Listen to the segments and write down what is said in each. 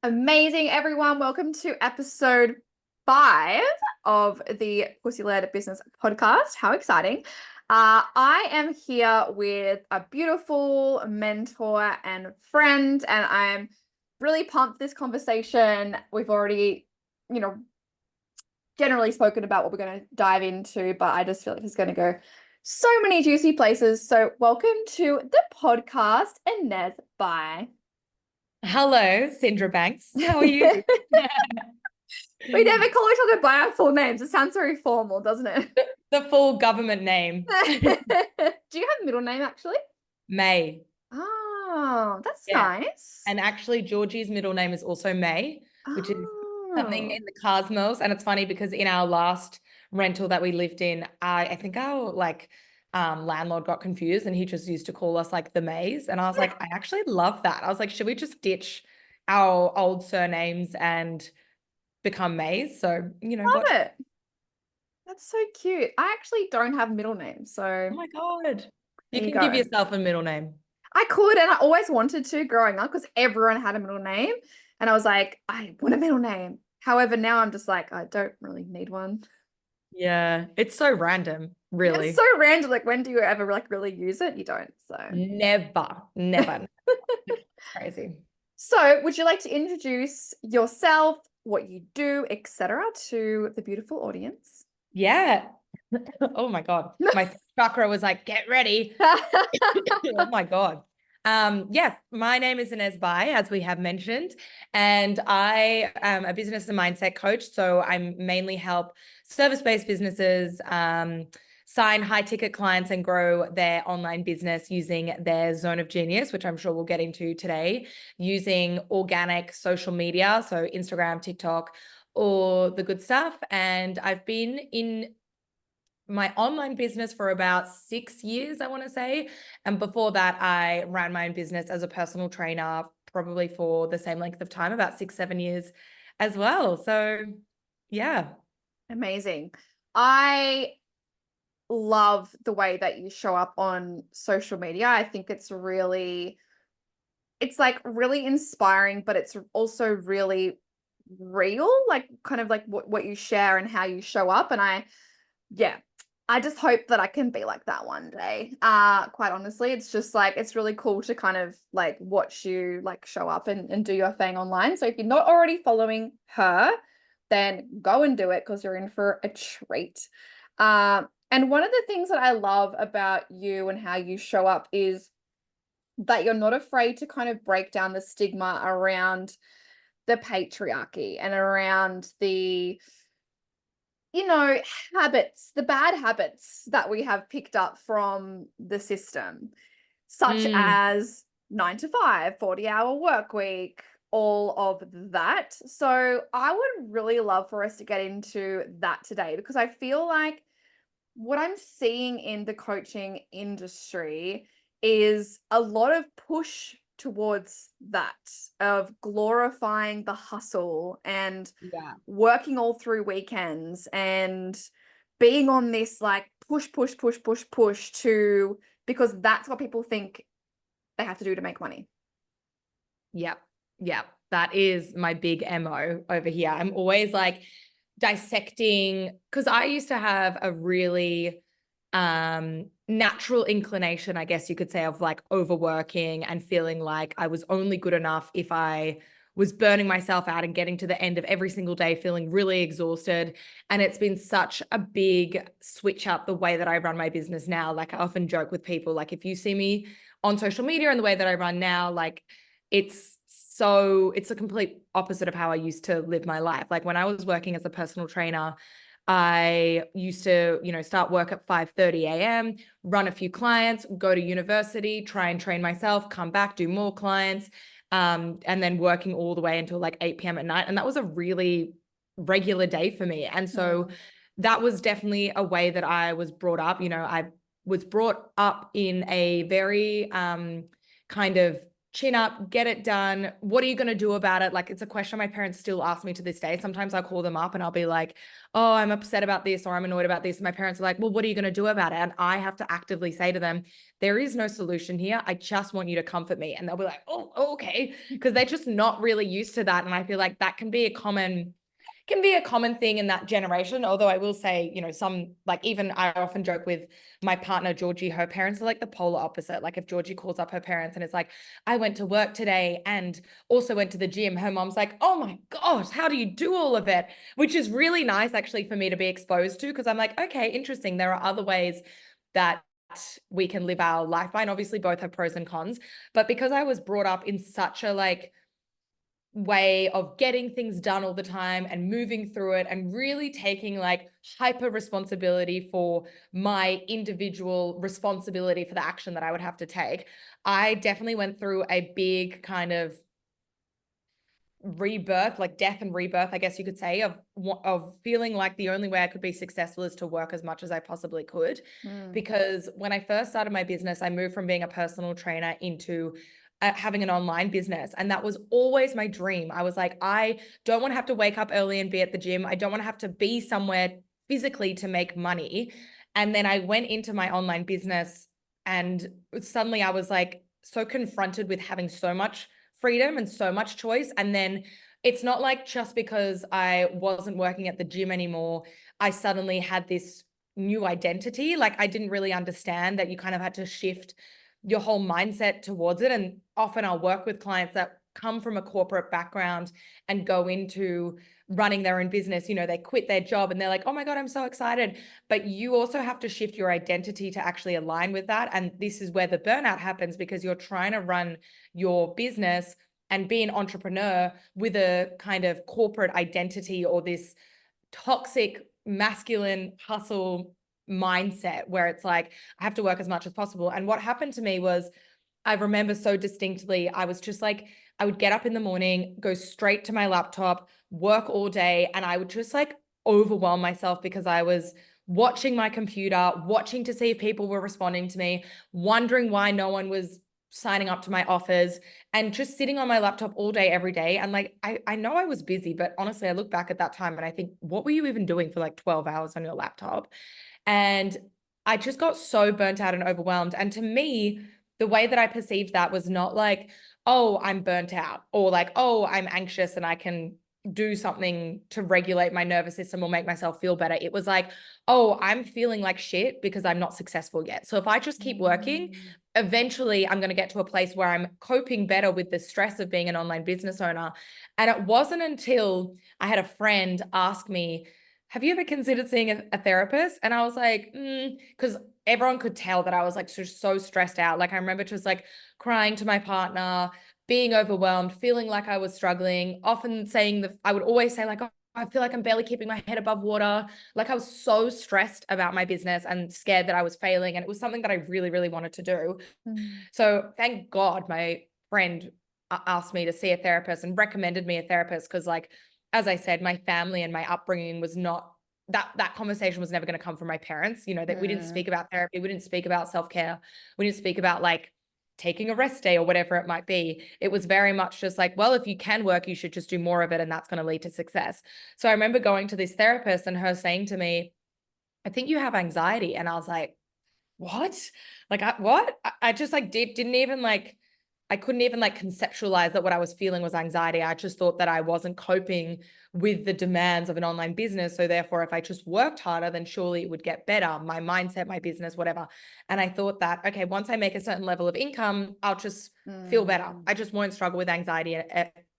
Amazing, everyone. Welcome to episode 5 of the Pussy-Led Business Podcast. How exciting. I am here with a beautiful mentor and friend, and I'm really pumped this conversation. We've already, generally spoken about what we're going to dive into, but I just feel like it's going to go so many juicy places. So welcome to the podcast, Inez Bye. Hello, Sindra Banks. How are you? We never call each other by our full names. It sounds very formal, doesn't it? The full government name. Do you have a middle name actually? May. Oh, that's Yeah. nice. And actually, Georgie's middle name is also May, which is something Oh, in the cosmos. And it's funny because in our last rental that we lived in, I think our landlord got confused and he just used to call us like the Mays. And I was like, I actually love that. I was like, should we just ditch our old surnames and become Mays? So, love it. That's so cute. I actually don't have middle names, so Oh my God. You there you can give go. yourself a middle name. I could, and I always wanted to growing up because everyone had a middle name. And I was like, I want a middle name. However, now I'm just like, I don't really need one. Yeah, it's so random, It's really. so random. Like, when do you ever like really use it? You don't. So, Never, never. It's crazy. so would you like to introduce yourself, what you do, etc., to the beautiful audience? Yeah. Oh my God. My chakra was like, get ready. Oh my God. Yes, my name is Inez Bye, as we have mentioned, and I am a business and mindset coach. So I mainly help service-based businesses sign high-ticket clients and grow their online business using their zone of genius, which I'm sure we'll get into today, using organic social media, so Instagram, TikTok, all the good stuff. And I've been in my online business for about 6 years, I want to say. And before that, I ran my own business as a personal trainer, probably for the same length of time, about 6, 7 years as well. So, yeah. Amazing. I love the way that you show up on social media. I think it's like really inspiring, but it's also really real, like kind of like what you share and how you show up. And yeah, I just hope that I can be like that one day. Quite honestly, it's just like, it's really cool to kind of like watch you like show up and do your thing online. So if you're not already following her, then go and do it because you're in for a treat. And one of the things that I love about you and how you show up is that you're not afraid to kind of break down the stigma around the patriarchy and around the you know, habits, the bad habits that we have picked up from the system, such Mm, as 9 to 5, 40-hour work week, all of that. So I would really love for us to get into that today because I feel like what I'm seeing in the coaching industry is a lot of push towards that of glorifying the hustle and yeah. working all through weekends and being on this like push to because that's what people think they have to do to make money. Yeah. Yeah. That is my big MO over here. I'm always like dissecting because I used to have a really natural inclination, I guess you could say, of like overworking and feeling like I was only good enough if I was burning myself out and getting to the end of every single day feeling really exhausted. And it's been such a big switch up the way that I run my business now. Like I often joke with people, like if you see me on social media and the way that I run now, like it's a complete opposite of how I used to live my life. Like when I was working as a personal trainer, I used to, start work at 5:30 a.m., run a few clients, go to university, try and train myself, come back, do more clients, and then working all the way until like 8 p.m. at night. And that was a really regular day for me. And so that was definitely a way that I was brought up. I was brought up in a very kind of chin up, get it done. What are you going to do about it? Like, it's a question my parents still ask me to this day. Sometimes I'll call them up and I'll be like, oh, I'm upset about this, or I'm annoyed about this. And my parents are like, well, what are you going to do about it? And I have to actively say to them, there is no solution here. I just want you to comfort me. And they'll be like, oh, okay. Because they're just not really used to that. And I feel like that can be a common thing in that generation. Although I will say, you know, some, like, even I often joke with my partner, Georgie, her parents are like the polar opposite. Like, if Georgie calls up her parents and it's like, I went to work today and also went to the gym, her mom's like, oh my God, how do you do all of it? Which is really nice actually for me to be exposed to, because I'm like, okay, interesting. There are other ways that we can live our life by. And obviously both have pros and cons. But because I was brought up in such a like way of getting things done all the time and moving through it and really taking like hyper responsibility for my individual responsibility for the action that I would have to take, I definitely went through a big kind of rebirth, like death and rebirth, I guess you could say, of feeling like the only way I could be successful is to work as much as I possibly could. Because when I first started my business, I moved from being a personal trainer into having an online business. And that was always my dream. I was like, I don't want to have to wake up early and be at the gym. I don't want to have to be somewhere physically to make money. And then I went into my online business and suddenly I was like so confronted with having so much freedom and so much choice. And then it's not like just because I wasn't working at the gym anymore, I suddenly had this new identity. Like, I didn't really understand that you kind of had to shift your whole mindset towards it. And often I'll work with clients that come from a corporate background and go into running their own business. You know, they quit their job and they're like, oh my God, I'm so excited. But you also have to shift your identity to actually align with that. And this is where the burnout happens, because you're trying to run your business and be an entrepreneur with a kind of corporate identity or this toxic masculine hustle mindset where it's like, I have to work as much as possible. And what happened to me was, I remember so distinctly, I was just like, I would get up in the morning, go straight to my laptop, work all day, and I would just like overwhelm myself because I was watching my computer, watching to see if people were responding to me, wondering why no one was signing up to my offers, and just sitting on my laptop all day, every day. And like, I know I was busy, but honestly, I look back at that time and I think, what were you even doing for like 12 hours on your laptop? And I just got so burnt out and overwhelmed. And to me, the way that I perceived that was not like, oh, I'm burnt out, or like, oh, I'm anxious and I can do something to regulate my nervous system or make myself feel better. It was like, oh, I'm feeling like shit because I'm not successful yet. So if I just keep working, eventually I'm going to get to a place where I'm coping better with the stress of being an online business owner. And it wasn't until I had a friend ask me, have you ever considered seeing a therapist? And I was like, because everyone could tell that I was like just so stressed out. Like, I remember just like crying to my partner, being overwhelmed, feeling like I was struggling, often saying that I would always say like, oh, I feel like I'm barely keeping my head above water. Like, I was so stressed about my business and scared that I was failing. And it was something that I really, really wanted to do. So thank God my friend asked me to see a therapist and recommended me a therapist, because like, as I said, my family and my upbringing was not, that conversation was never going to come from my parents. You know, that we didn't speak about therapy. We didn't speak about self-care. We didn't speak about like taking a rest day or whatever it might be. It was very much just like, well, if you can work, you should just do more of it, and that's going to lead to success. So I remember going to this therapist and her saying to me, I think you have anxiety. And I was like, what? Like, what? I just like didn't even like, I couldn't even like conceptualize that what I was feeling was anxiety. I just thought that I wasn't coping with the demands of an online business. So therefore, if I just worked harder, then surely it would get better. My mindset, my business, whatever. And I thought that, okay, once I make a certain level of income, I'll just feel better. I just won't struggle with anxiety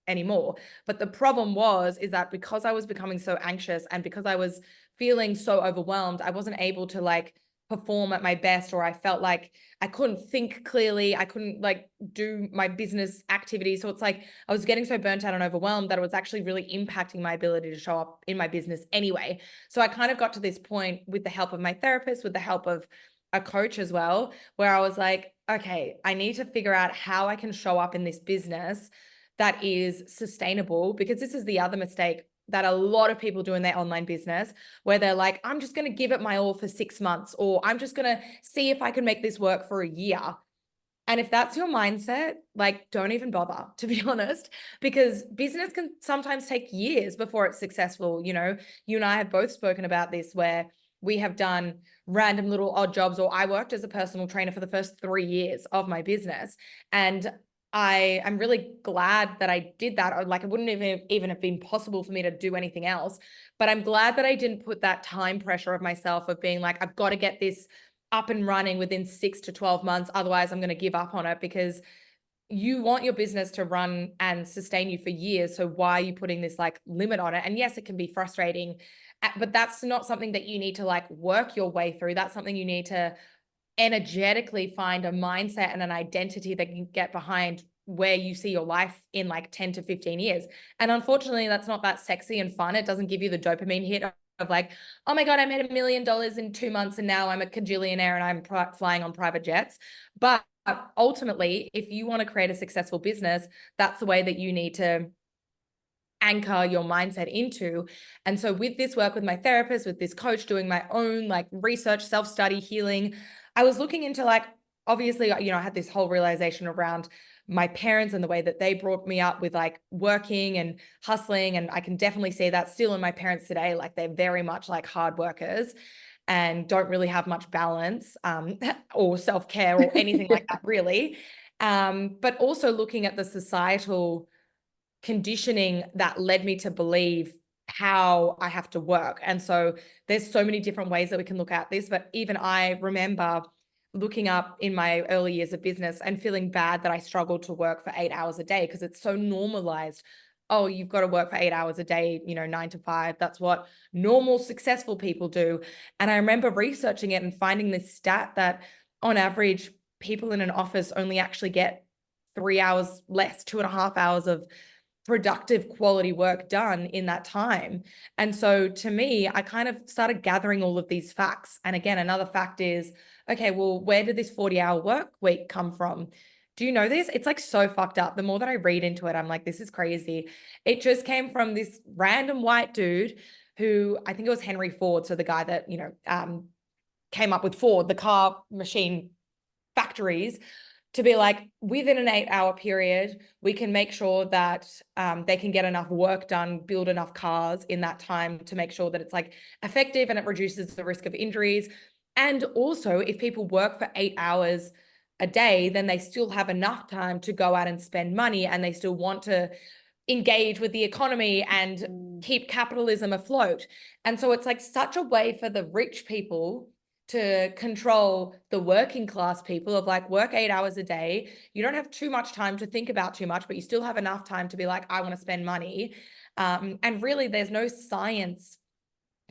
anymore. But the problem is that because I was becoming so anxious and because I was feeling so overwhelmed, I wasn't able to like perform at my best, or I felt like I couldn't think clearly. I couldn't like do my business activities. So it's like I was getting so burnt out and overwhelmed that it was actually really impacting my ability to show up in my business anyway. So I kind of got to this point with the help of my therapist, with the help of a coach as well, where I was like, okay, I need to figure out how I can show up in this business that is sustainable, because this is the other mistake that a lot of people do in their online business, where they're like, I'm just going to give it my all for 6 months, or I'm just going to see if I can make this work for a year. And if that's your mindset, like, don't even bother, to be honest, because business can sometimes take years before it's successful. You know, you and I have both spoken about this, where we have done random little odd jobs, or I worked as a personal trainer for the first 3 years of my business. And I'm really glad that I did that. Or like, it wouldn't even have been possible for me to do anything else. But I'm glad that I didn't put that time pressure of myself of being like, I've got to get this up and running within 6 to 12 months. Otherwise, I'm going to give up on it, because you want your business to run and sustain you for years. So why are you putting this like limit on it? And yes, it can be frustrating, but that's not something that you need to like work your way through. That's something you need to energetically find a mindset and an identity that can get behind where you see your life in like 10 to 15 years. And unfortunately, that's not that sexy and fun. It doesn't give you the dopamine hit of like, oh my God, I made $1 million in 2 months and now I'm a cajillionaire and I'm flying on private jets. But ultimately, if you want to create a successful business, that's the way that you need to anchor your mindset into. And so with this work with my therapist, with this coach, doing my own like research, self-study, healing, I was looking into like, obviously, you know, I had this whole realization around my parents and the way that they brought me up with like working and hustling. And I can definitely see that still in my parents today. Like, they're very much like hard workers and don't really have much balance or self-care or anything like that, really. But also looking at the societal conditioning that led me to believe how I have to work. And so there's so many different ways that we can look at this. But even I remember looking up in my early years of business and feeling bad that I struggled to work for 8 hours a day, because it's so normalized. Oh, you've got to work for 8 hours a day, you know, 9 to 5. That's what normal, successful people do. And I remember researching it and finding this stat that on average, people in an office only actually get 3 hours less, 2.5 hours of productive quality work done in that time. And so to me, I kind of started gathering all of these facts. And again, another fact is, okay, well, where did this 40-hour work week come from? Do you know this? It's like so fucked up. The more that I read into it, I'm like, this is crazy. It just came from this random white dude who, I think it was Henry Ford. So the guy that, you know, came up with Ford, the car machine factories, to be like, within an 8-hour period, we can make sure that they can get enough work done, build enough cars in that time to make sure that it's like effective and it reduces the risk of injuries. And also, if people work for 8 hours a day, then they still have enough time to go out and spend money, and they still want to engage with the economy and keep capitalism afloat. And so it's like such a way for the rich people to control the working class people of like, work 8 hours a day. You don't have too much time to think about too much, but you still have enough time to be like, I want to spend money. And really, there's no science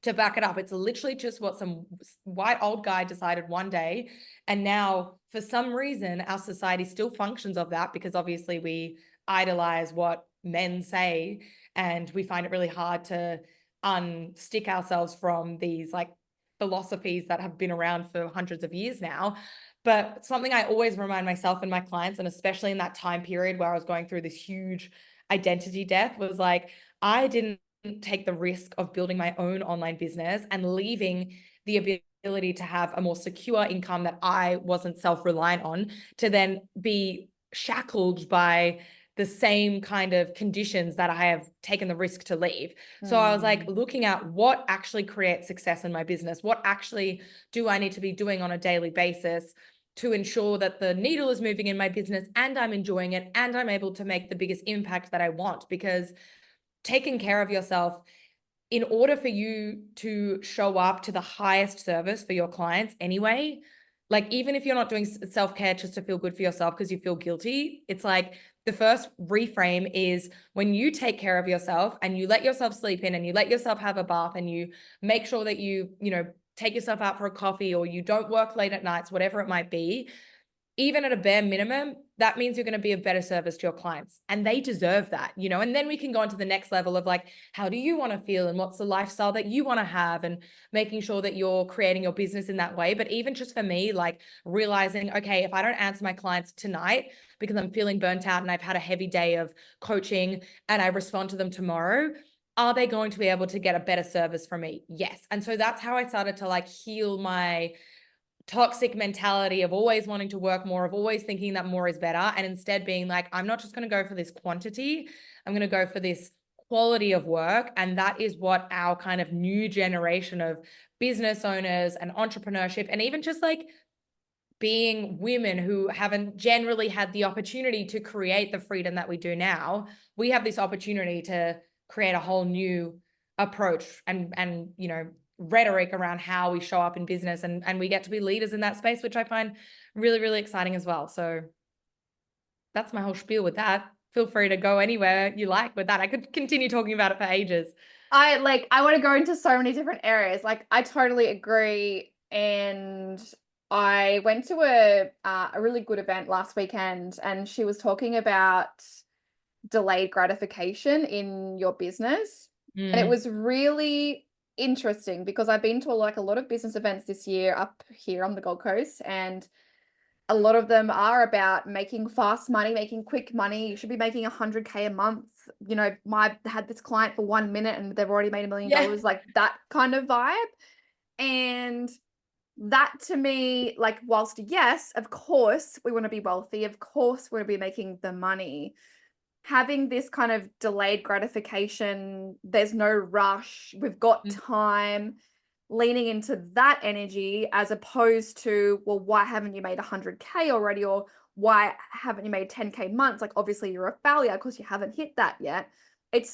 to back it up. It's literally just what some white old guy decided one day. And now, for some reason, our society still functions of that, because obviously we idolize what men say, and we find it really hard to unstick ourselves from these like philosophies that have been around for hundreds of years now. But something I always remind myself and my clients, and especially in that time period where I was going through this huge identity death, was like, I didn't take the risk of building my own online business and leaving the ability to have a more secure income that I wasn't self-reliant on, to then be shackled by the same kind of conditions that I have taken the risk to leave. So I was like looking at what actually creates success in my business. What actually do I need to be doing on a daily basis to ensure that the needle is moving in my business and I'm enjoying it and I'm able to make the biggest impact that I want? Because taking care of yourself, in order for you to show up to the highest service for your clients anyway, like, even if you're not doing self-care just to feel good for yourself because you feel guilty, it's like the first reframe is when you take care of yourself and you let yourself sleep in and you let yourself have a bath and you make sure that you know, take yourself out for a coffee, or you don't work late at nights, whatever it might be, even at a bare minimum, that means you're going to be of better service to your clients, and they deserve that, you know. And then we can go on to the next level of like, how do you want to feel and what's the lifestyle that you want to have, and making sure that you're creating your business in that way. But even just for me, like realizing, okay, if I don't answer my clients tonight because I'm feeling burnt out and I've had a heavy day of coaching, and I respond to them tomorrow, are they going to be able to get a better service from me? Yes. And so that's how I started to like heal my toxic mentality of always wanting to work more, of always thinking that more is better, and instead being like, I'm not just going to go for this quantity, I'm going to go for this quality of work. And that is what our kind of new generation of business owners and entrepreneurship, and even just like being women who haven't generally had the opportunity to create the freedom that we do now, we have this opportunity to create a whole new approach and you know, rhetoric around how we show up in business, and we get to be leaders in that space, which I find really, really exciting as well. So that's my whole spiel with that. Feel free to go anywhere you like with that. I could continue talking about it for ages. I want to go into so many different areas. Like, I totally agree. And I went to a really good event last weekend, and she was talking about delayed gratification in your business. And it was really interesting because I've been to a lot of business events this year up here on the Gold Coast, and a lot of them are about making fast money, making quick money. You should be making 100K a month. You know, had this client for 1 minute and they've already made $1 million, Yeah. like that kind of vibe. And that to me, like, whilst yes, of course we want to be wealthy, of course we want to be making the money, having this kind of delayed gratification, there's no rush, we've got time, leaning into that energy as opposed to, well, why haven't you made 100K already? Or why haven't you made 10K months? Like, obviously you're a failure because you haven't hit that yet. It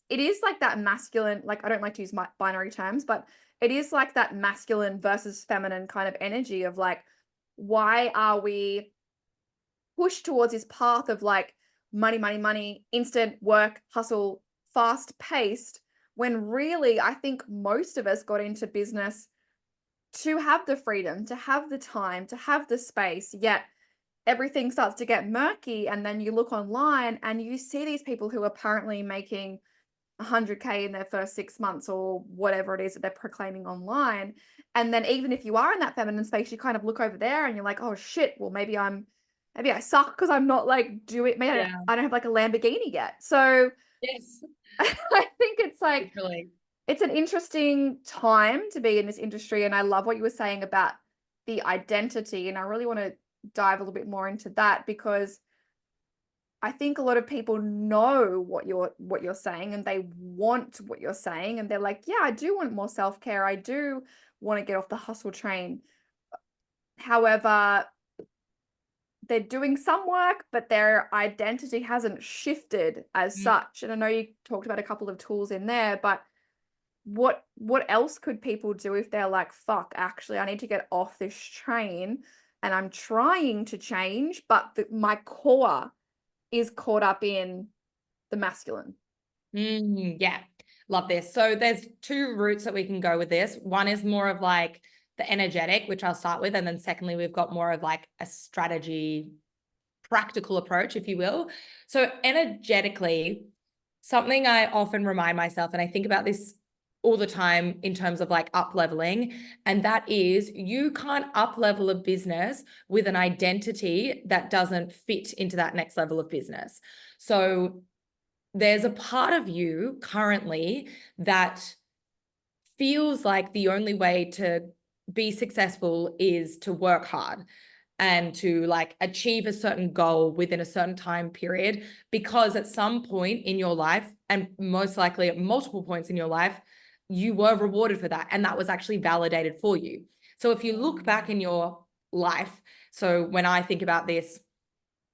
is like that masculine, like, I don't like to use my binary terms, but it is like that masculine versus feminine kind of energy of like, why are we pushed towards this path of like money, money, money, instant work, hustle, fast paced, when really I think most of us got into business to have the freedom, to have the time, to have the space, yet everything starts to get murky. And then you look online and you see these people who are apparently making 100K in their first 6 months or whatever it is that they're proclaiming online. And then even if you are in that feminine space, you kind of look over there and you're like, oh shit, well, maybe I suck because I'm not like doing, maybe Yeah. I don't have like a Lamborghini yet. So Yes. I think it's like, Literally. it's an interesting time to be in this industry. And I love what you were saying about the identity. And I really want to dive a little bit more into that because I think a lot of people know what you're saying and they want what you're saying. And they're like, yeah, I do want more self-care. I do want to get off the hustle train. However, they're doing some work, but their identity hasn't shifted as such. And I know you talked about a couple of tools in there, but what else could people do if they're like, fuck, actually, I need to get off this train and I'm trying to change, but my core is caught up in the masculine. Yeah, love this. So there's two routes that we can go with this. One is more of like the energetic, which I'll start with. And then secondly, we've got more of like a strategy, practical approach, if you will. So energetically, something I often remind myself, and I think about this all the time in terms of like up leveling, and that is you can't up level a business with an identity that doesn't fit into that next level of business. So there's a part of you currently that feels like the only way to be successful is to work hard and to like achieve a certain goal within a certain time period, because at some point in your life, and most likely at multiple points in your life, you were rewarded for that. And that was actually validated for you. So if you look back in your life, so when I think about this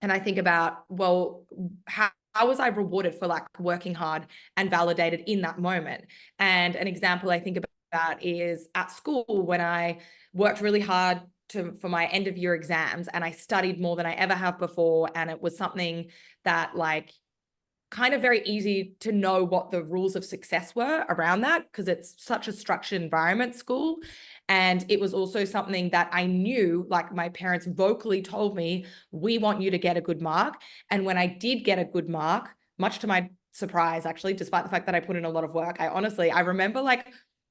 and I think about, well, how was I rewarded for like working hard and validated in that moment? And an example I think about is at school when I worked really hard for my end of year exams and I studied more than I ever have before. And it was something that like kind of very easy to know what the rules of success were around that because it's such a structured environment, school. And it was also something that I knew, like my parents vocally told me, we want you to get a good mark. And when I did get a good mark, much to my surprise, actually, despite the fact that I put in a lot of work, I remember like,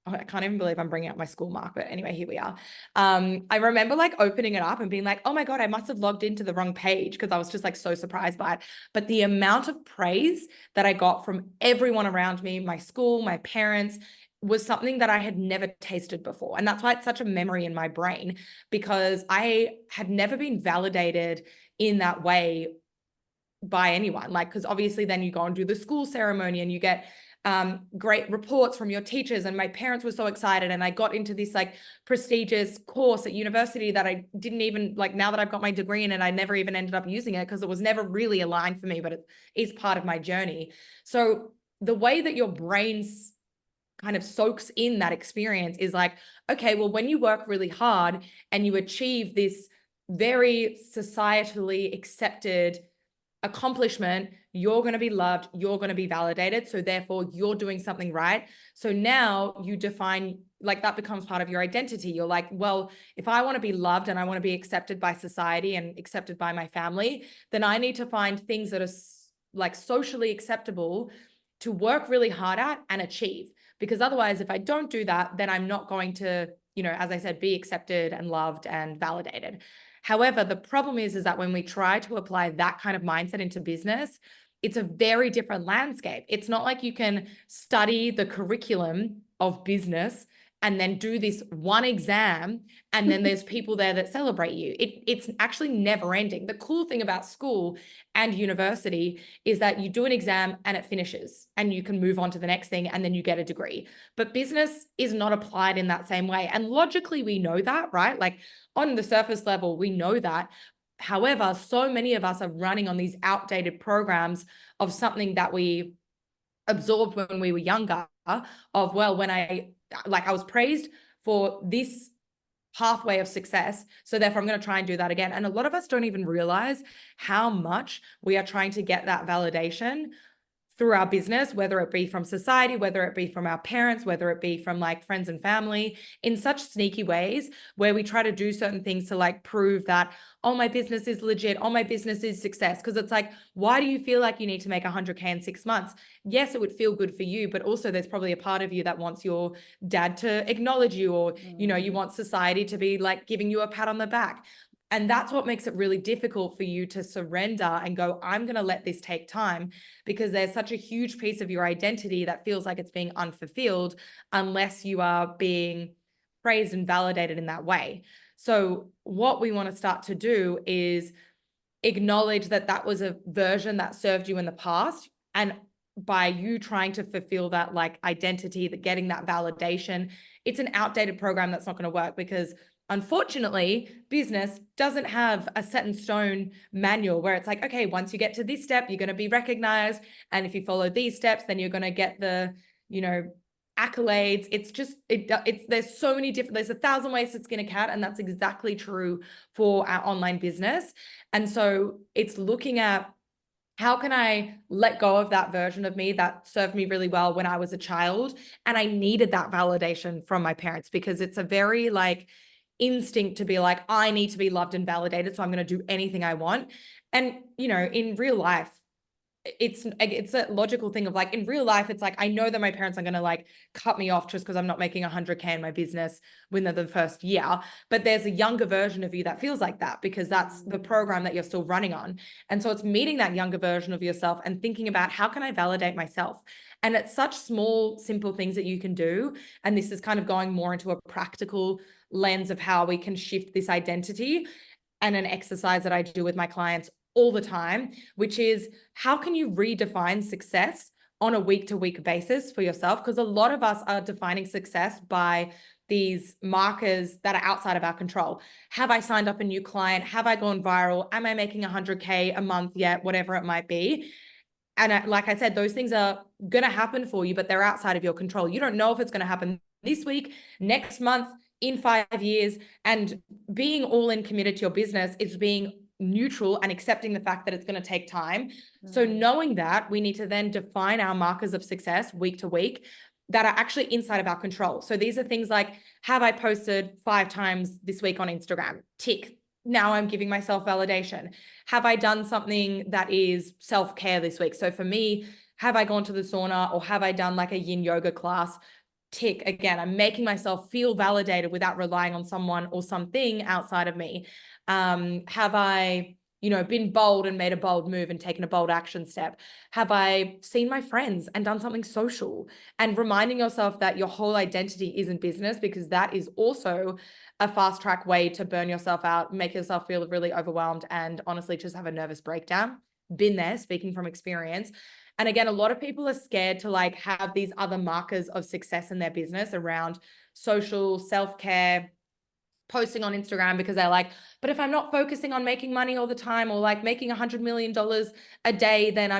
oh, I can't even believe I'm bringing up my school mark, but anyway, here we are. I remember like opening it up and being like, oh my God, I must have logged into the wrong page because I was just like so surprised by it. But the amount of praise that I got from everyone around me, my school, my parents, was something that I had never tasted before. And that's why it's such a memory in my brain, because I had never been validated in that way by anyone. Like, because obviously then you go and do the school ceremony and you get great reports from your teachers, and my parents were so excited, and I got into this like prestigious course at university that I didn't even like, now that I've got my degree in it, I never even ended up using it because it was never really aligned for me, but it is part of my journey. So the way that your brain's kind of soaks in that experience is like, okay, well, when you work really hard and you achieve this very societally accepted accomplishment, you're going to be loved, you're going to be validated, so therefore you're doing something right. So now you define, like, that becomes part of your identity. You're like, well, if I want to be loved and I want to be accepted by society and accepted by my family, then I need to find things that are like socially acceptable to work really hard at and achieve. Because otherwise, if I don't do that, then I'm not going to, you know, as I said, be accepted and loved and validated. However, the problem is that when we try to apply that kind of mindset into business, it's a very different landscape. It's not like you can study the curriculum of business and then do this one exam, and then there's people there that celebrate you. It's actually never ending. The cool thing about school and university is that you do an exam and it finishes and you can move on to the next thing and then you get a degree. But business is not applied in that same way. And logically, we know that, right? Like, on the surface level, we know that. However, so many of us are running on these outdated programs of something that we absorbed when we were younger, of, well, when I was praised for this pathway of success, so therefore I'm going to try and do that again. And a lot of us don't even realize how much we are trying to get that validation through our business, whether it be from society, whether it be from our parents, whether it be from like friends and family, in such sneaky ways where we try to do certain things to like prove that, oh, my business is legit, oh, my business is success. Because it's like, why do you feel like you need to make 100K in 6 months? Yes, it would feel good for you, but also there's probably a part of you that wants your dad to acknowledge you, or, you know, you want society to be like giving you a pat on the back. And that's what makes it really difficult for you to surrender and go, I'm going to let this take time, because there's such a huge piece of your identity that feels like it's being unfulfilled unless you are being praised and validated in that way. So what we want to start to do is acknowledge that that was a version that served you in the past. And by you trying to fulfill that like identity, that getting that validation, it's an outdated program that's not going to work, because unfortunately, business doesn't have a set in stone manual where it's like, okay, once you get to this step, you're going to be recognized. And if you follow these steps, then you're going to get the, you know, accolades. It's just, there's so many different, there's 1,000 ways to skin a cat. And that's exactly true for our online business. And so it's looking at, how can I let go of that version of me that served me really well when I was a child? And I needed that validation from my parents, because it's a very like instinct to be like, I need to be loved and validated, so I'm going to do anything I want. And, you know, in real life, it's a logical thing of like, in real life, it's like, I know that my parents are going to like cut me off just because I'm not making 100K in my business within the first year. But there's a younger version of you that feels like that, because that's the program that you're still running on. And so it's meeting that younger version of yourself and thinking about, how can I validate myself? And it's such small, simple things that you can do. And this is kind of going more into a practical lens of how we can shift this identity, and an exercise that I do with my clients all the time, which is, how can you redefine success on a week-to-week basis for yourself? Because a lot of us are defining success by these markers that are outside of our control. Have I signed up a new client? Have I gone viral? Am I making 100K a month yet? Whatever it might be. And like I said, those things are going to happen for you, but they're outside of your control. You don't know if it's going to happen this week, next month, in 5 years. And being all in committed to your business is being neutral and accepting the fact that it's going to take time. So knowing that, we need to then define our markers of success week to week that are actually inside of our control. So these are things like, have I posted 5 times this week on Instagram? Tick. Now I'm giving myself validation. Have I done something that is self-care this week? So for me, have I gone to the sauna, or have I done like a yin yoga class? Tick. Again, I'm making myself feel validated without relying on someone or something outside of me. Have I, been bold and made a bold move and taken a bold action step? Have I seen my friends and done something social? And reminding yourself that your whole identity isn't business, because that is also a fast track way to burn yourself out, make yourself feel really overwhelmed, and honestly just have a nervous breakdown. Been there, speaking from experience. And again, a lot of people are scared to like have these other markers of success in their business around social, self-care, posting on Instagram, because they're like, but if I'm not focusing on making money all the time, or like making $100 million a day, then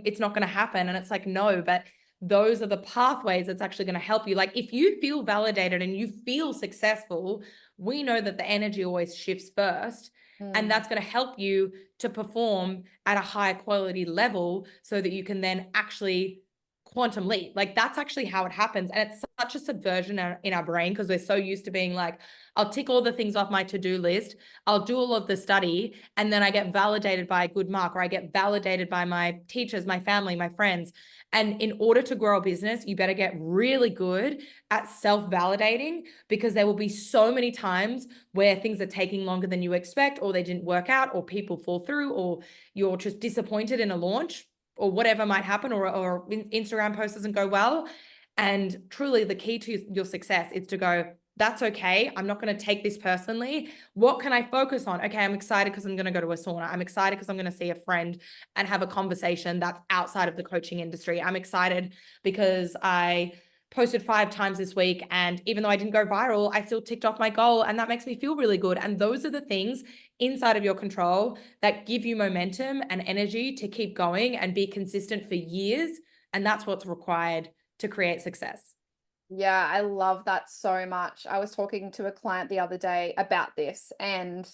it's not going to happen. And it's like, no, but those are the pathways that's actually going to help you. Like if you feel validated and you feel successful, we know that the energy always shifts first. And that's going to help you to perform at a higher quality level so that you can then actually quantum leap. Like that's actually how it happens. And it's such a subversion in our brain, because we're so used to being like, I'll tick all the things off my to-do list, I'll do all of the study, and then I get validated by a good mark, or I get validated by my teachers, my family, my friends. And in order to grow a business, you better get really good at self-validating, because there will be so many times where things are taking longer than you expect, or they didn't work out, or people fall through, or you're just disappointed in a launch, or whatever might happen, or Instagram post doesn't go well. And truly the key to your success is to go, that's okay. I'm not going to take this personally. What can I focus on? Okay, I'm excited because I'm going to go to a sauna. I'm excited because I'm going to see a friend and have a conversation that's outside of the coaching industry. I'm excited because I posted 5 times this week, and even though I didn't go viral, I still ticked off my goal, and that makes me feel really good. And those are the things inside of your control that give you momentum and energy to keep going and be consistent for years. And that's what's required to create success. Yeah, I love that so much. I was talking to a client the other day about this and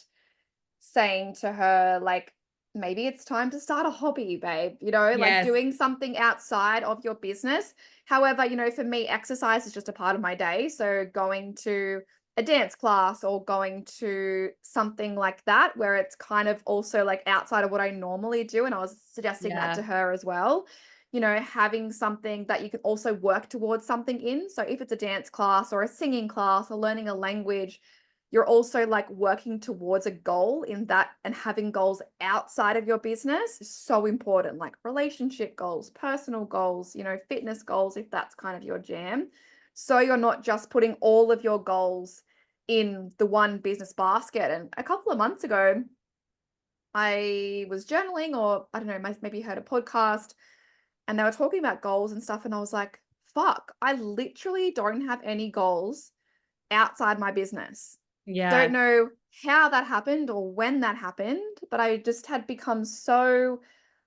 saying to her, like, maybe it's time to start a hobby, babe, like Yes. doing something outside of your business. However, for me, exercise is just a part of my day. So going to a dance class or going to something like that, where it's kind of also like outside of what I normally do. And I was suggesting that to Yeah. her as well. Having something that you can also work towards something in. So if it's a dance class or a singing class or learning a language, you're also like working towards a goal in that, and having goals outside of your business is so important, like relationship goals, personal goals, fitness goals, if that's kind of your jam. So you're not just putting all of your goals in the one business basket. And a couple of months ago, I was journaling, or I don't know, maybe heard a podcast, and they were talking about goals and stuff. And I was like, fuck, I literally don't have any goals outside my business. Don't Yeah. know how that happened or when that happened, but I just had become so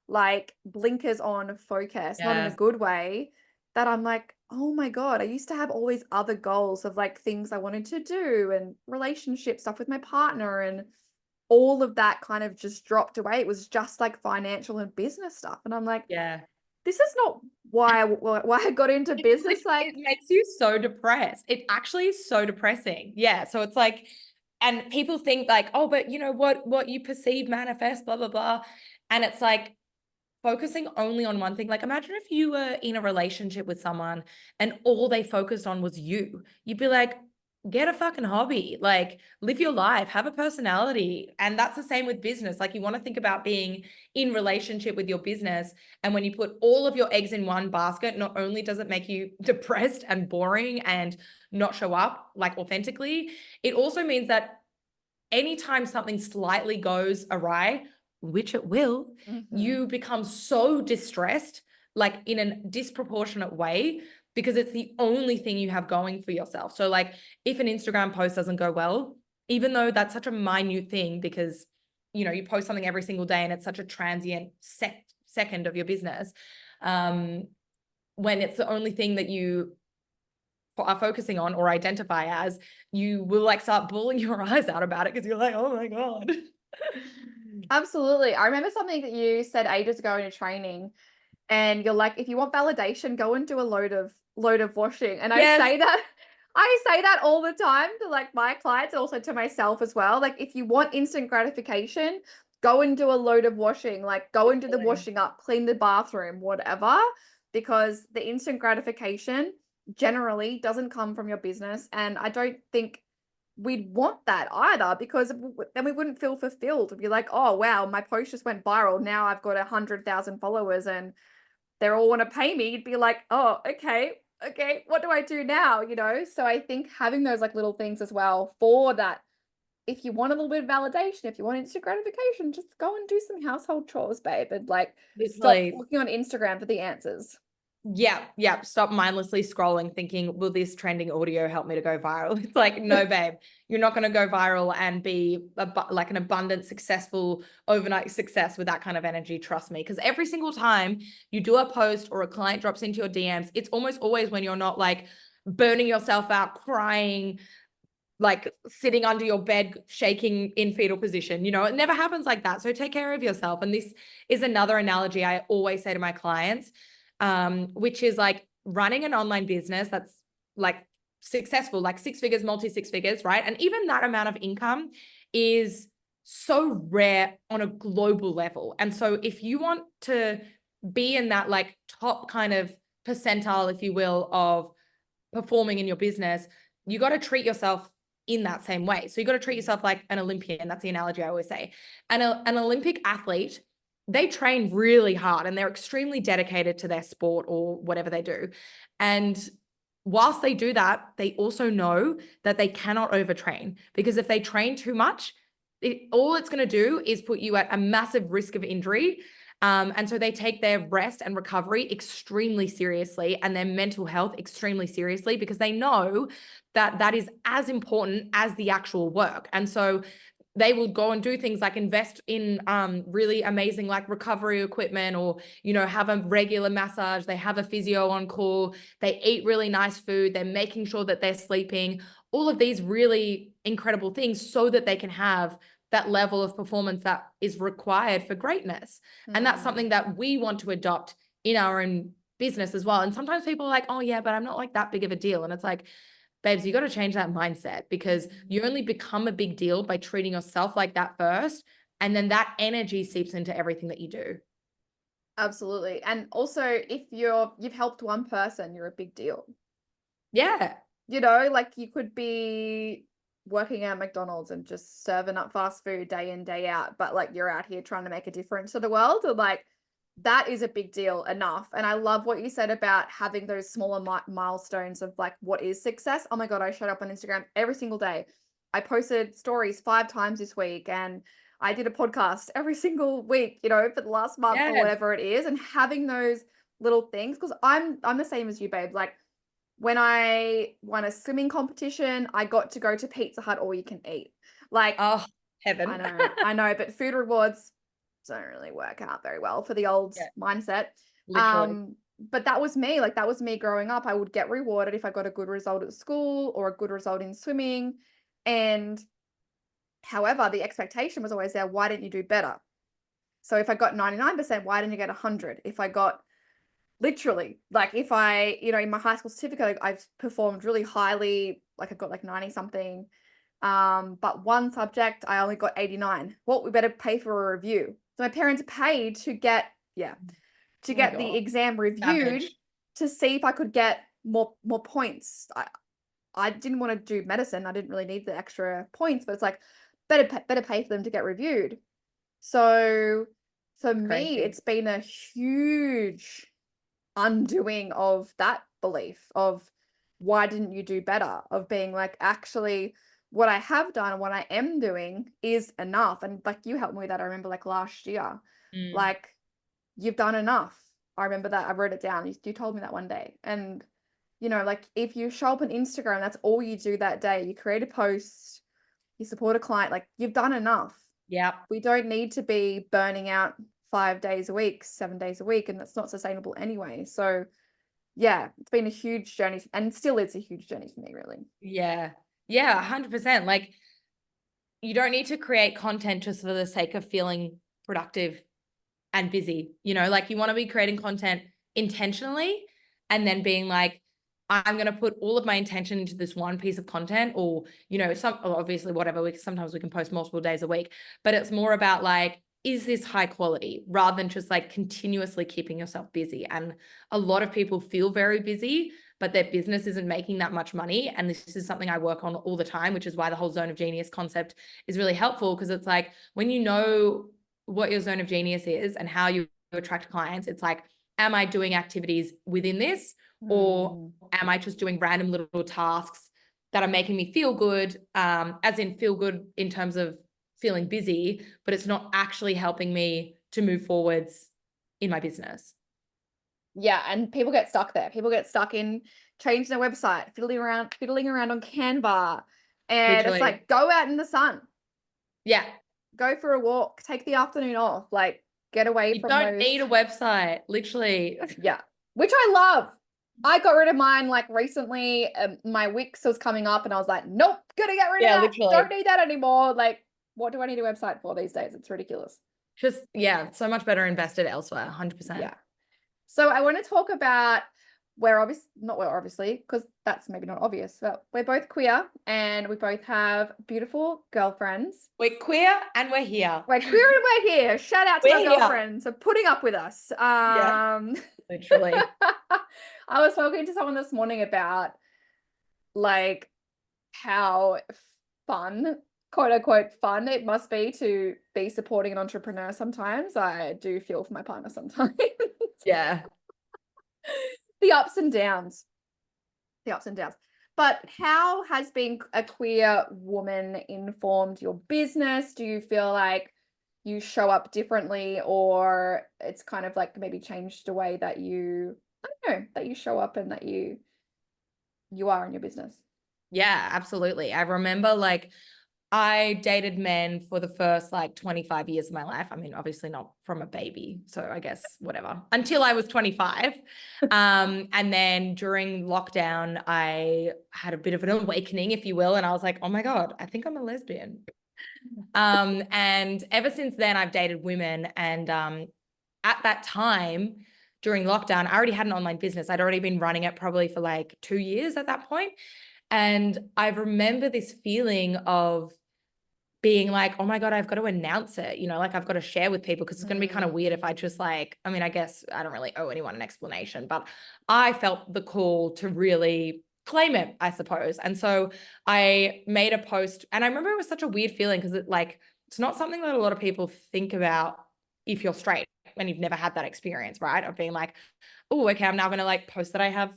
like blinkers on focus, not in a Yes. good way, that I'm like, oh my God, I used to have all these other goals of like things I wanted to do and relationship stuff with my partner, and all of that kind of just dropped away. It was just like financial and business stuff. And I'm like, Yeah. this is not why I got into business. It makes you so depressed. It actually is so depressing. Yeah. So it's like, and people think like, oh, but what you perceive manifests, blah, blah, blah. And it's like focusing only on one thing. Like imagine if you were in a relationship with someone and all they focused on was you. You'd be like, get a fucking hobby, like live your life, have a personality. And that's the same with business. Like you want to think about being in relationship with your business. And when you put all of your eggs in one basket, not only does it make you depressed and boring and not show up like authentically, it also means that anytime something slightly goes awry, which it will, Mhm. you become so distressed, like in a disproportionate way, because it's the only thing you have going for yourself. So like if an Instagram post doesn't go well, even though that's such a minute thing, because you post something every single day and it's such a transient second of your business, when it's the only thing that you are focusing on or identify as, you will like start bawling your eyes out about it, because you're like, oh my God. Absolutely. I remember something that you said ages ago in a training, and you're like, if you want validation, go and do a load of washing. And I Yes. say that I say that all the time to like my clients, and also to myself as well. Like if you want instant gratification, go and do a load of washing, like go and do the Totally. washing up, clean the bathroom, whatever, because the instant gratification generally doesn't come from your business. And I don't think we'd want that either, because then we wouldn't feel fulfilled. We'd be like, oh wow, my post just went viral. Now I've got 100,000 followers and they all want to pay me. You'd be like, oh, okay, what do I do now? So I think having those like little things as well for that, if you want a little bit of validation, if you want instant gratification, just go and do some household chores, babe, and like stop Literally. looking on Instagram for the answers. Yeah. Stop mindlessly scrolling, thinking, will this trending audio help me to go viral? It's like, no, babe, you're not going to go viral and be like an abundant, successful, overnight success with that kind of energy. Trust me. Because every single time you do a post or a client drops into your DMs, it's almost always when you're not like burning yourself out, crying, like sitting under your bed, shaking in fetal position. It never happens like that. So take care of yourself. And this is another analogy I always say to my clients, which is like running an online business that's like successful, like 6 figures, multi 6 figures, right? And even that amount of income is so rare on a global level. And so if you want to be in that like top kind of percentile, if you will, of performing in your business, you got to treat yourself in that same way. So you got to treat yourself like an Olympian. That's the analogy I always say. And an Olympic athlete, they train really hard and they're extremely dedicated to their sport or whatever they do. And whilst they do that, they also know that they cannot overtrain, because if they train too much, all it's going to do is put you at a massive risk of injury. And so they take their rest and recovery extremely seriously, and their mental health extremely seriously, because they know that that is as important as the actual work. And so they will go and do things like invest in really amazing like recovery equipment, or have a regular massage. They have a physio on call. They eat really nice food. They're making sure that they're sleeping. All of these really incredible things so that they can have that level of performance that is required for greatness. And that's something that we want to adopt in our own business as well. And sometimes people are like, oh yeah, but I'm not like that big of a deal. And it's like, babes, you got to change that mindset, because you only become a big deal by treating yourself like that first. And then that energy seeps into everything that you do. Absolutely. And also, if you've helped one person, you're a big deal. Yeah. Like you could be working at McDonald's and just serving up fast food day in, day out, but like you're out here trying to make a difference to the world. And like that is a big deal enough. And I love what you said about having those smaller milestones of like what is success. Oh my God, I showed up on Instagram every single day. I posted stories 5 times this week, and I did a podcast every single week, for the last month or Yes. whatever it is. And having those little things, because I'm the same as you, babe. Like when I won a swimming competition, I got to go to Pizza Hut all you can eat. Like, Oh, heaven. I know, but food rewards don't really work out very well for the old Yeah, mindset. literally. But that was me. Like that was me growing up. I would get rewarded if I got a good result at school or a good result in swimming. And however, the expectation was always there, why didn't you do better? So if I got 99%, why didn't you get 100? If I got literally, like if I, in my high school certificate, I've performed really highly, like I got like 90 something. But one subject, I only got 89. Well, we better pay for a review. So my parents paid to get, Oh my the God. exam reviewed Savage. to see if I could get more points. I didn't want to do medicine. I didn't really need the extra points, but it's like better pay for them to get reviewed. So for me, Crazy. it's been a huge undoing of that belief of why didn't you do better, of being like, actually what I have done and what I am doing is enough. And like you helped me with that. I remember like last year, Mm. like you've done enough. I remember that. I wrote it down. You told me that one day. And like if you show up on Instagram, that's all you do that day. You create a post, you support a client, like you've done enough. Yeah. We don't need to be burning out 5 days a week, 7 days a week, and that's not sustainable anyway. So yeah, it's been a huge journey, and still is a huge journey for me, really. Yeah. Yeah. 100%. Like, you don't need to create content just for the sake of feeling productive and busy. Like you want to be creating content intentionally, and then being like, I'm going to put all of my intention into this one piece of content, or, obviously whatever, sometimes we can post multiple days a week, but it's more about like, is this high quality, rather than just like continuously keeping yourself busy. And a lot of people feel very busy, but their business isn't making that much money. And this is something I work on all the time, which is why the whole zone of genius concept is really helpful, because it's like when you know what your zone of genius is and how you attract clients, it's like, am I doing activities within this, or am I just doing random little tasks that are making me feel good, as in feel good in terms of feeling busy, but it's not actually helping me to move forwards in my business. Yeah, and people get stuck there. People get stuck in changing their website, fiddling around on Canva. And it's Literally. like, go out in the sun, Yeah. go for a walk, take the afternoon off, like get away You from don't those. need a website, literally. Yeah, which I love. I got rid of mine like recently. My Wix was coming up and I was like, nope, gonna get rid of Yeah, that. literally. Don't need that anymore. Like, what do I need a website for these days? It's ridiculous. Just, yeah, so much better invested elsewhere, 100%. Yeah. So I want to talk about obviously, because that's maybe not obvious, but we're both queer and we both have beautiful girlfriends. We're queer and we're here. We're queer and we're here. Shout out to We're our here. girlfriends for putting up with us. Yeah, literally. I was talking to someone this morning about like how fun, quote unquote fun, it must be to be supporting an entrepreneur sometimes. I do feel for my partner sometimes. Yeah. The ups and downs. The ups and downs. But how has being a queer woman informed your business? Do you feel like you show up differently, or it's kind of like maybe changed the way that you, I don't know, that you show up and that you are in your business? Yeah, absolutely. I remember like I dated men for the first like 25 years of my life. I mean, obviously not from a baby, so I guess whatever, until I was 25. And then during lockdown, I had a bit of an awakening, if you will. And I was like, oh my God, I think I'm a lesbian. And ever since then, I've dated women. And at that time, during lockdown, I already had an online business. I'd already been running it probably for like 2 years at that point. And I remember this feeling of being like, oh my God, I've got to announce it, like I've got to share with people, because it's going to be kind of weird if I just like, I mean, I guess I don't really owe anyone an explanation, but I felt the call to really claim it, I suppose. And so I made a post, and I remember it was such a weird feeling because it's not something that a lot of people think about if you're straight when you've never had that experience, right? Of being like, oh, okay, I'm now going to like post that I have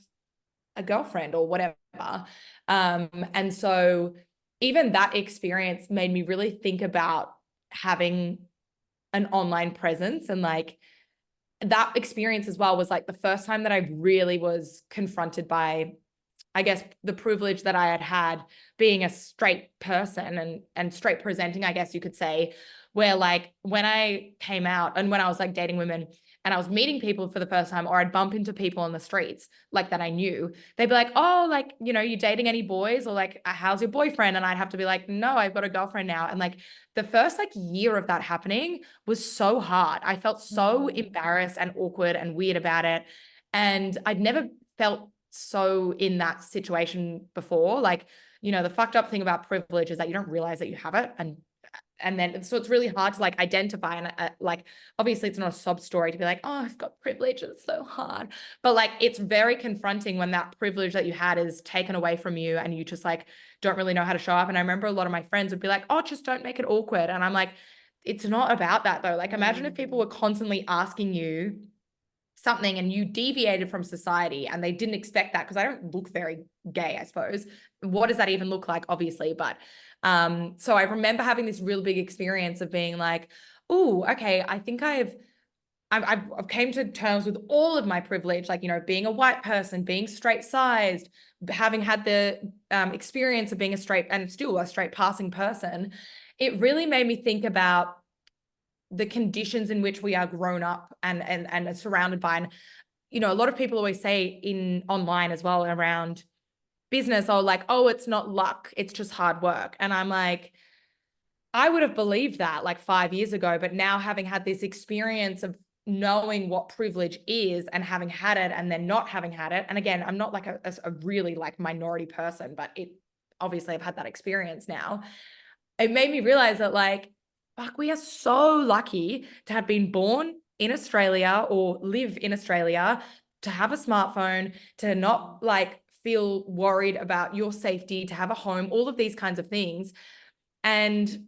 a girlfriend or whatever. And so even that experience made me really think about having an online presence. And like that experience as well was like the first time that I really was confronted by, I guess, the privilege that I had had being a straight person and straight presenting, I guess you could say, where like when I came out and when I was like dating women and I was meeting people for the first time, or I'd bump into people on the streets like that I knew, they'd be like, oh, like, you dating any boys, or like, how's your boyfriend? And I'd have to be like, no, I've got a girlfriend now. And like the first like year of that happening was so hard. I felt so embarrassed and awkward and weird about it. And I'd never felt so in that situation before. Like, the fucked up thing about privilege is that you don't realize that you have it. And then, so it's really hard to like identify. And like, obviously it's not a sob story to be like, oh, I've got privilege, it's so hard. But like, it's very confronting when that privilege that you had is taken away from you and you just like, don't really know how to show up. And I remember a lot of my friends would be like, oh, just don't make it awkward. And I'm like, it's not about that though. Like, imagine if people were constantly asking you something and you deviated from society and they didn't expect that, because I don't look very gay, I suppose. What does that even look like? Obviously. But so I remember having this real big experience of being like, oh, okay, I think I've came to terms with all of my privilege, like, being a white person, being straight sized, having had the experience of being a straight and still a straight passing person. It really made me think about the conditions in which we are grown up and are surrounded by. And, a lot of people always say in online as well around business, or like, oh, it's not luck, it's just hard work. And I'm like, I would have believed that like 5 years ago, but now having had this experience of knowing what privilege is and having had it and then not having had it. And again, I'm not like a really like minority person, but obviously I've had that experience now. It made me realize that like, fuck, we are so lucky to have been born in Australia or live in Australia to have a smartphone, to not like feel worried about your safety, to have a home, all of these kinds of things. And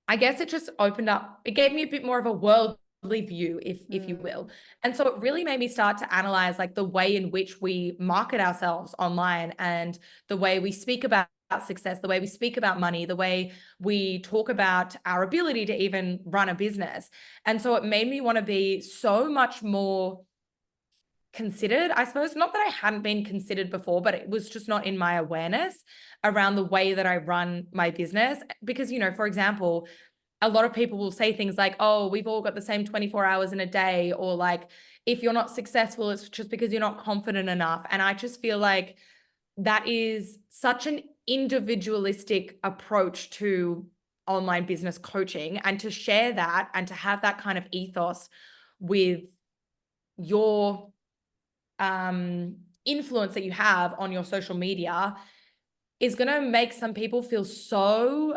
I guess it just opened up, it gave me a bit more of a worldly view, if you will. And so it really made me start to analyze like the way in which we market ourselves online and the way we speak about success, the way we speak about money, the way we talk about our ability to even run a business. And so it made me want to be so much more considered, I suppose. Not that I hadn't been considered before, but it was just not in my awareness around the way that I run my business. Because, you know, for example, a lot of people will say things like, oh, we've all got the same 24 hours in a day, or like, if you're not successful, it's just because you're not confident enough. And I just feel like that is such an individualistic approach to online business coaching, and to share that and to have that kind of ethos with your influence that you have on your social media is going to make some people feel so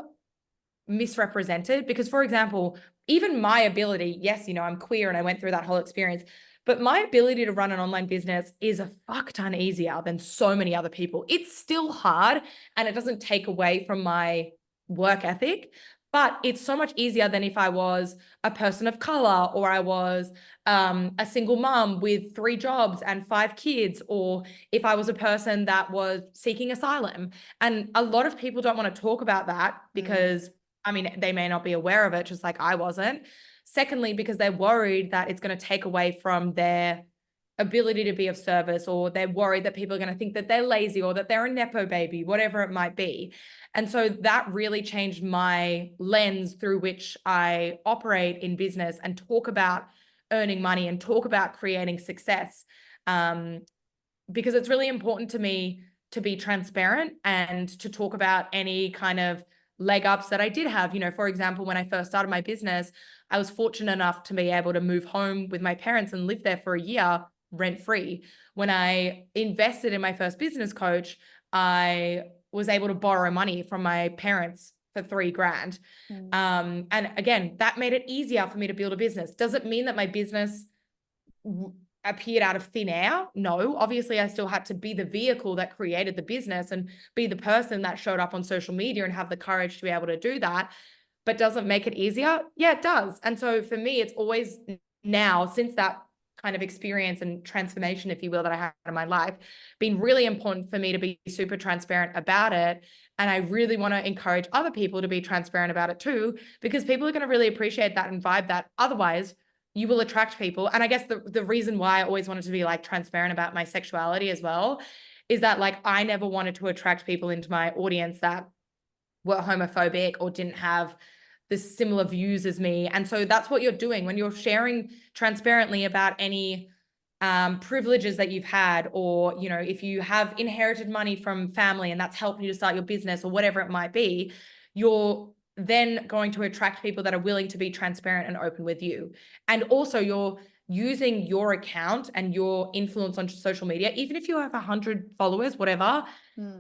misrepresented. Because, for example, even my ability, yes, you know, I'm queer and I went through that whole experience, but my ability to run an online business is a fuck ton easier than so many other people. It's still hard, and it doesn't take away from my work ethic, but it's so much easier than if I was a person of color, or I was a single mom with 3 jobs and 5 kids, or if I was a person that was seeking asylum. And a lot of people don't want to talk about that because, I mean, they may not be aware of it, just like I wasn't. Secondly, because they're worried that it's going to take away from their ability to be of service, or they're worried that people are going to think that they're lazy or that they're a Nepo baby, whatever it might be. And so that really changed my lens through which I operate in business and talk about earning money and talk about creating success. Because it's really important to me to be transparent and to talk about any kind of leg ups that I did have. You know, for example, when I first started my business, I was fortunate enough to be able to move home with my parents and live there for a year rent free. When I invested in my first business coach, I was able to borrow money from my parents for $3,000. And again, that made it easier for me to build a business. Does it mean that my business appeared out of thin air? No, obviously I still had to be the vehicle that created the business and be the person that showed up on social media and have the courage to be able to do that. But does it make it easier? Yeah, it does. And so for me, it's always now, since that kind of experience and transformation, if you will, that I had in my life, been really important for me to be super transparent about it. And I really want to encourage other people to be transparent about it too, because people are going to really appreciate that and vibe that. Otherwise, you will attract people. And I guess the reason why I always wanted to be like transparent about my sexuality as well is that like I never wanted to attract people into my audience that were homophobic or didn't have the similar views as me. And so that's what you're doing when you're sharing transparently about any privileges that you've had, or, you know, if you have inherited money from family and that's helped you to start your business or whatever it might be, you're then going to attract people that are willing to be transparent and open with you. And also you're using your account and your influence on social media, even if you have 100 followers, whatever,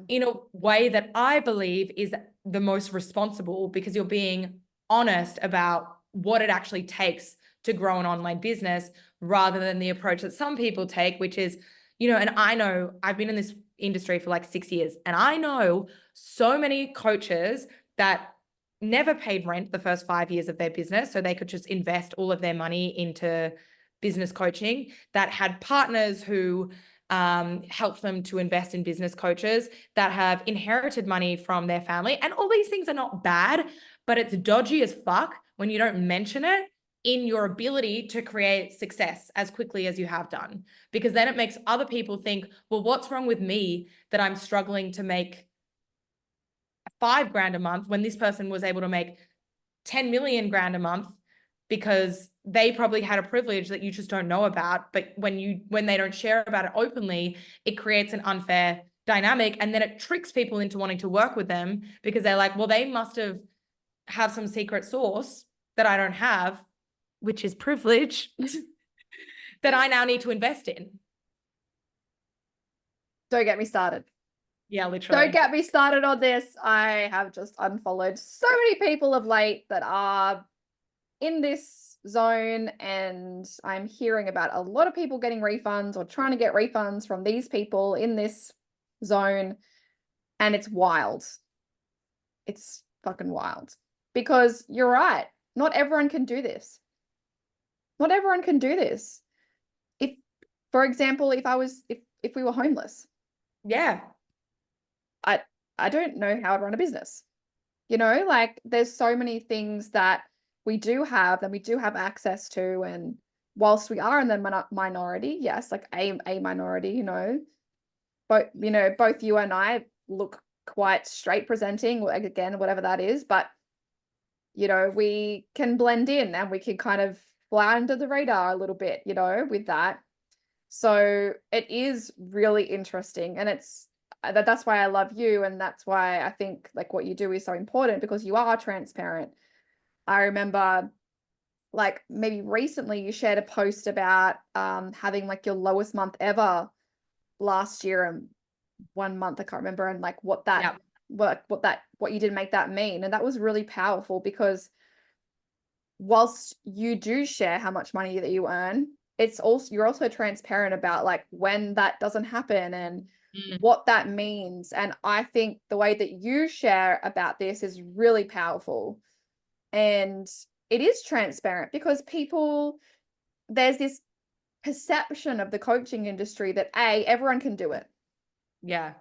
in a way that I believe is the most responsible, because you're being honest about what it actually takes to grow an online business, rather than the approach that some people take, which is, you know, and I know I've been in this industry for like 6 years, and I know so many coaches that never paid rent the first 5 years of their business, so they could just invest all of their money into business coaching, that had partners who helped them to invest in business coaches, that have inherited money from their family. And all these things are not bad, but it's dodgy as fuck when you don't mention it in your ability to create success as quickly as you have done, because then it makes other people think, well, what's wrong with me that I'm struggling to make $5,000 a month when this person was able to make 10 million grand a month, because they probably had a privilege that you just don't know about. But when they don't share about it openly, it creates an unfair dynamic, and then it tricks people into wanting to work with them, because they're like, well, they must have some secret source that I don't have, which is privilege, that I now need to invest in. Don't get me started. Yeah, literally. Don't get me started on this. I have just unfollowed so many people of late that are in this zone, and I'm hearing about a lot of people getting refunds or trying to get refunds from these people in this zone. And it's wild. It's fucking wild. Because you're right. Not everyone can do this. Not everyone can do this. If, for example, if we were homeless, Yeah. I don't know how I'd run a business. You know, like there's so many things that we do have that we do have access to. And whilst we are in the minority, yes, like a minority, both you and I look quite straight presenting, again, whatever that is, but we can blend in and we can kind of fly under the radar a little bit, with that. So it is really interesting, and that's why I love you, and that's why I think like what you do is so important, because you are transparent. I remember like maybe recently you shared a post about having like your lowest month ever last year, and 1 month I can't remember, and like Yeah. what you did make that mean. And that was really powerful, because whilst you do share how much money that you earn, you're also transparent about like when that doesn't happen and Mm. what that means. And I think the way that you share about this is really powerful. And it is transparent, because there's this perception of the coaching industry that everyone can do it. Yeah.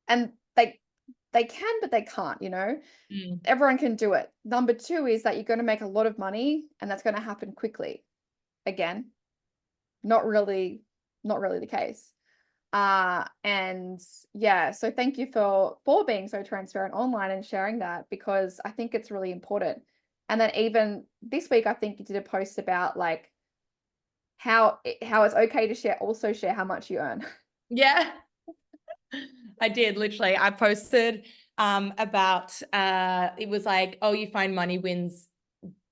And they can, but they can't, Mm. everyone can do it. Number two is that you're going to make a lot of money, and that's going to happen quickly. Again, not really the case. And yeah, so thank you for being so transparent online and sharing that, because I think it's really important. And then even this week, I think you did a post about like how it's okay to share how much you earn. Yeah. I did literally. I posted about it was like, oh, you find money wins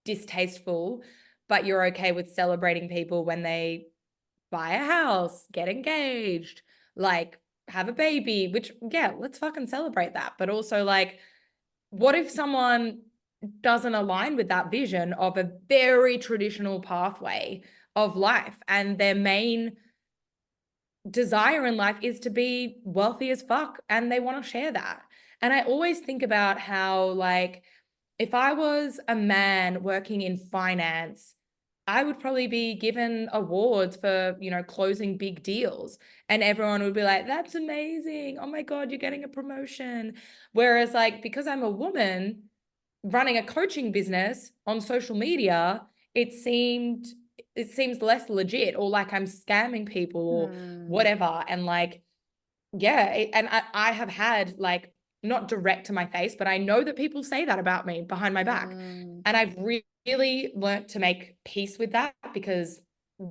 distasteful, but you're okay with celebrating people when they buy a house, get engaged, like have a baby, which yeah, let's fucking celebrate that. But also like, what if someone doesn't align with that vision of a very traditional pathway of life, and their main desire in life is to be wealthy as fuck and they want to share that? And I always think about how, like, if I was a man working in finance, I would probably be given awards for, closing big deals. And everyone would be like, that's amazing. Oh my God, you're getting a promotion. Whereas, like, because I'm a woman running a coaching business on social media, it seems less legit, or like I'm scamming people or whatever. And like, yeah, and I have had, like, not direct to my face, but I know that people say that about me behind my back. And I've really learnt to make peace with that, because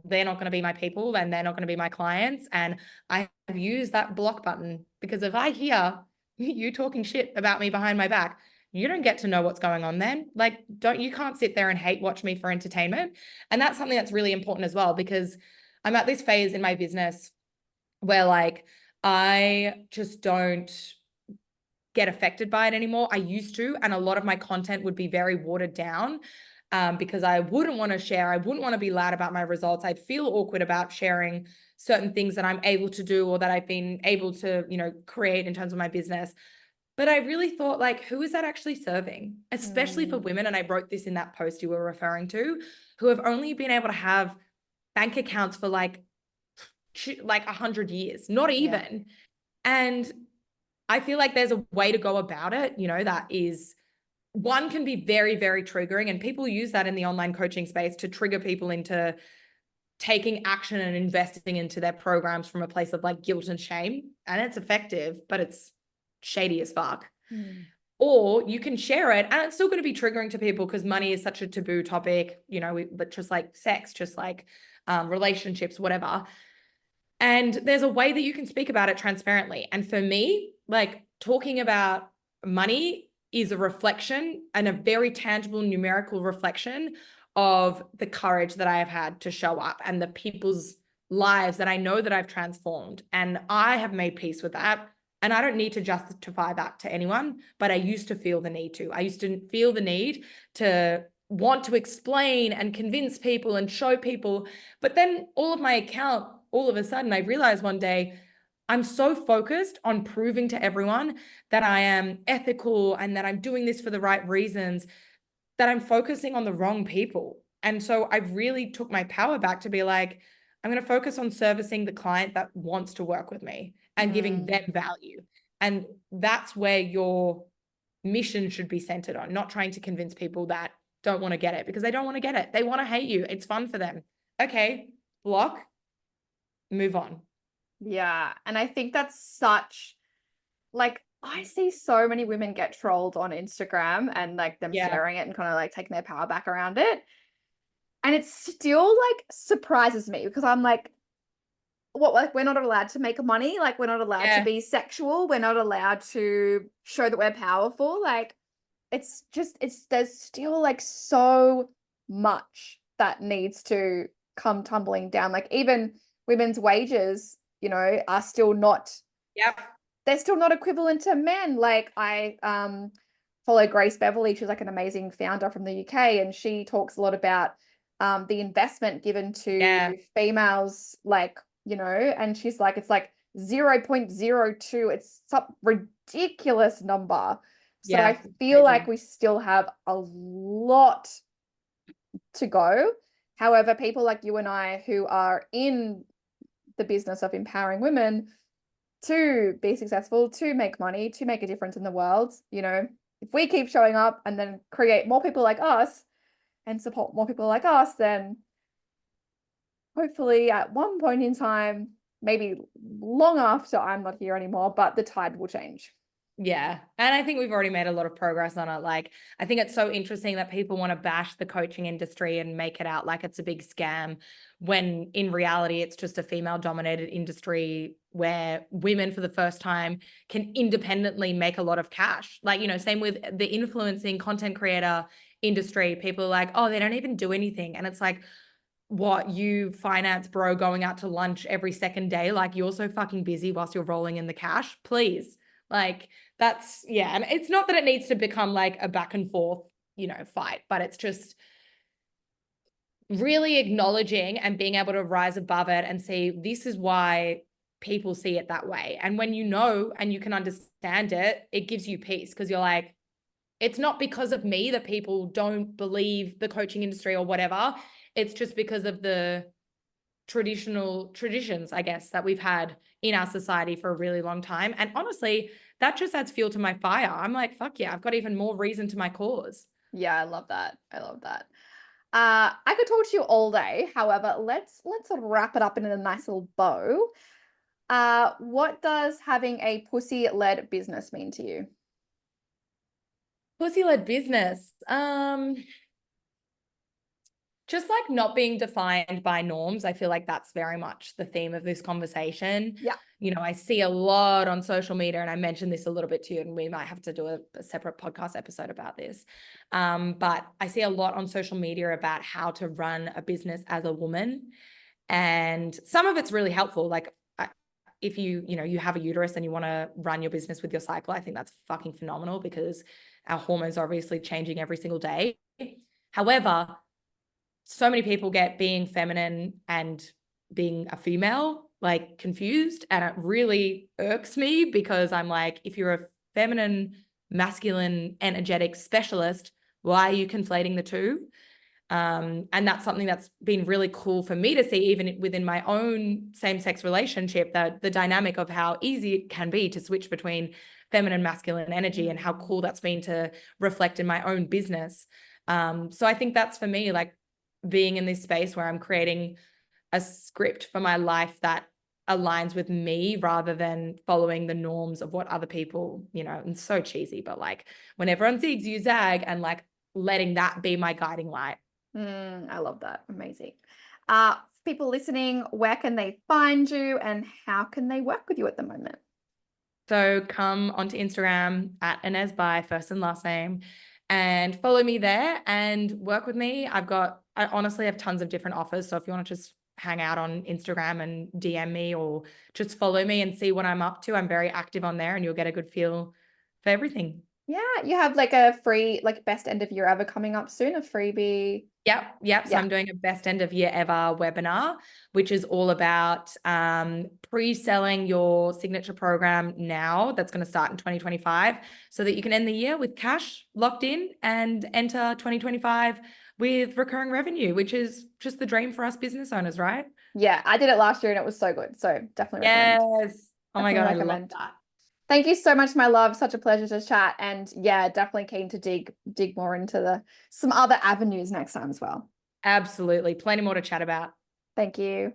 they're not going to be my people and they're not going to be my clients. And I have used that block button, because if I hear you talking shit about me behind my back, you don't get to know what's going on then. Like, you can't sit there and hate watch me for entertainment. And that's something that's really important as well, because I'm at this phase in my business where, like, I just don't get affected by it anymore. I used to, and a lot of my content would be very watered down, because I wouldn't want to share. I wouldn't want to be loud about my results. I'd feel awkward about sharing certain things that I'm able to do, or that I've been able to, create in terms of my business. But I really thought, like, who is that actually serving? Especially for women. And I wrote this in that post you were referring to, who have only been able to have bank accounts for like 100 years, not even. And I feel like there's a way to go about it, that is, one, can be very, very triggering. And people use that in the online coaching space to trigger people into taking action and investing into their programs from a place of like guilt and shame. And it's effective, but it's shady as fuck. Or you can share it, and it's still going to be triggering to people, because money is such a taboo topic, just like sex, just like relationships, whatever. And there's a way that you can speak about it transparently. And for me, like, talking about money is a reflection, and a very tangible numerical reflection of the courage that I have had to show up, and the people's lives that I know that I've transformed. And I have made peace with that. And I don't need to justify that to anyone, but I used to feel the need to. I used to feel the need to want to explain and convince people and show people. But then all of a sudden, I realized one day, I'm so focused on proving to everyone that I am ethical and that I'm doing this for the right reasons, that I'm focusing on the wrong people. And so I really took my power back to be like, I'm going to focus on servicing the client that wants to work with me and giving them value. And that's where your mission should be centered on, not trying to convince people that don't want to get it, because they don't want to get it. They want to hate you. It's fun for them. Okay, block, move on. Yeah. And I think that's such, like, I see so many women get trolled on Instagram and like them Yeah. sharing it and kind of like taking their power back around it. And it still like surprises me because I'm like, what, like we're not allowed to make money, like we're not allowed to Yeah. be sexual, we're not allowed to show that we're powerful. Like it's just, it's, there's still like so much that needs to come tumbling down. Like even women's wages, you know, are still not, Yep. they're still not equivalent to men. Like I follow Grace Beverly. She's like an amazing founder from the UK, and she talks a lot about the investment given to females, like, you know, and she's like, it's like 0.02. It's some ridiculous number. So Yeah. I feel Crazy. like we still have a lot to go. However, people like you and I who are in the business of empowering women to be successful, to make money, to make a difference in the world, you know, if we keep showing up and then create more people like us and support more people like us, then hopefully at one point in time, maybe long after I'm not here anymore, but the tide will change. Yeah. And I think we've already made a lot of progress on it. Like, I think it's so interesting that people want to bash the coaching industry and make it out like it's a big scam, when in reality, it's just a female dominated industry where women for the first time can independently make a lot of cash. Like, you know, same with the influencing content creator industry. People are like, oh, they don't even do anything. And it's like, what, you finance bro going out to lunch every second day? Like, you're so fucking busy whilst you're rolling in the cash, please. Like, that's, yeah. And it's not that it needs to become like a back and forth, you know, fight, but it's just really acknowledging and being able to rise above it and see this is why people see it that way. And when you know and you can understand it, it gives you peace, because you're like, it's not because of me that people don't believe the coaching industry or whatever. It's just because of the traditions, I guess, that we've had in our society for a really long time. And honestly, that just adds fuel to my fire. I'm like, fuck yeah, I've got even more reason to my cause. Yeah, I love that. I love that. I could talk to you all day. However, let's sort of wrap it up in a nice little bow. What does having a pussy-led business mean to you? Pussy-led business. Just like not being defined by norms. I feel like that's very much the theme of this conversation. Yeah. You know, I see a lot on social media, and I mentioned this a little bit too, and we might have to do a separate podcast episode about this. But I see a lot on social media about how to run a business as a woman. And some of it's really helpful. Like, if you know, you have a uterus and you want to run your business with your cycle, I think that's fucking phenomenal, because our hormones are obviously changing every single day. However, so many people get being feminine and being a female like confused, and it really irks me, because I'm like, if you're a feminine, masculine, energetic specialist, why are you conflating the two? And that's something that's been really cool for me to see, even within my own same-sex relationship, that the dynamic of how easy it can be to switch between feminine, masculine energy, and how cool that's been to reflect in my own business. So I think that's for me, like, being in this space where I'm creating a script for my life that aligns with me, rather than following the norms of what other people, you know, and so cheesy, but like, when everyone zigs, you zag, and like letting that be my guiding light. I love that. Amazing. People listening, where can they find you and how can they work with you at the moment? So come onto Instagram at Inez Bye, first and last name, and follow me there and work with me. I honestly have tons of different offers. So if you want to just hang out on Instagram and DM me, or just follow me and see what I'm up to, I'm very active on there, and you'll get a good feel for everything. Yeah, you have like a free, like best end of year ever coming up soon, a freebie. Yep. So Yeah. I'm doing a best end of year ever webinar, which is all about pre-selling your signature program now. That's going to start in 2025 so that you can end the year with cash locked in and enter 2025 with recurring revenue, which is just the dream for us business owners, right? Yeah, I did it last year and it was so good. So definitely recommend. Yes. Oh my Definitely God, I love recommend. that. Thank you so much, my love. Such a pleasure to chat. And yeah, definitely keen to dig more into the some other avenues next time as well. Absolutely. Plenty more to chat about. Thank you.